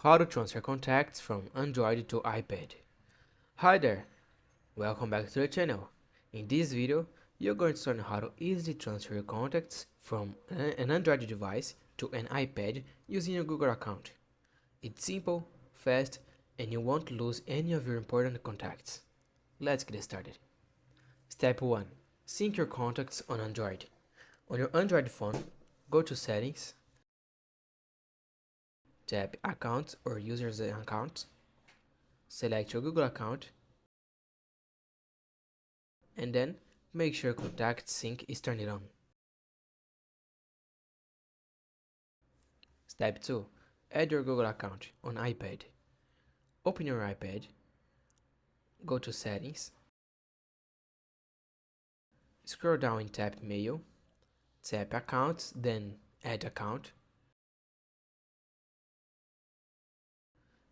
How to transfer contacts from Android to iPad. Hi there, welcome back to the channel. In this video, you're going to learn how to easily transfer your contacts from an Android device to an iPad using your Google account. It's simple, fast, and you won't lose any of your important contacts. Let's get started. Step 1. Sync your contacts on Android. On your Android phone, go to Settings, tap Accounts or Users Account, select your Google account, and then make sure Contact Sync is turned on. Step 2. Add your Google account on iPad. Open your iPad, go to Settings, scroll down and tap Mail, tap Accounts, then Add Account.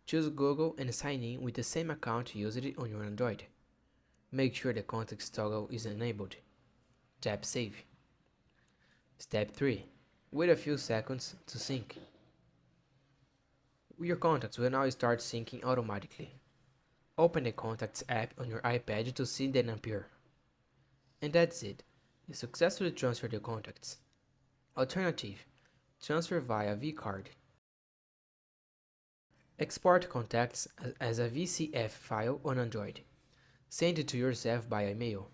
Choose Google and sign in with the same account used on your Android. Make sure the contacts toggle is enabled. Tap Save. Step 3. Wait a few seconds to sync. Your contacts will now start syncing automatically. Open the Contacts app on your iPad to see them appear. And that's it. You successfully transferred your contacts. Alternative: transfer via vCard. Export contacts as a VCF file on Android. Send it to yourself by email.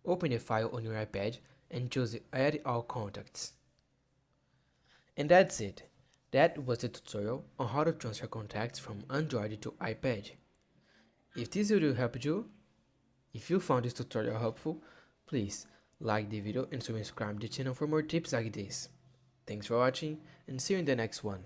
Open the file on your iPad and choose Add All Contacts. And that's it. That was the tutorial on how to transfer contacts from Android to iPad. If this video helped you, if you found this tutorial helpful, please like the video and subscribe to the channel for more tips like this. Thanks for watching and see you in the next one.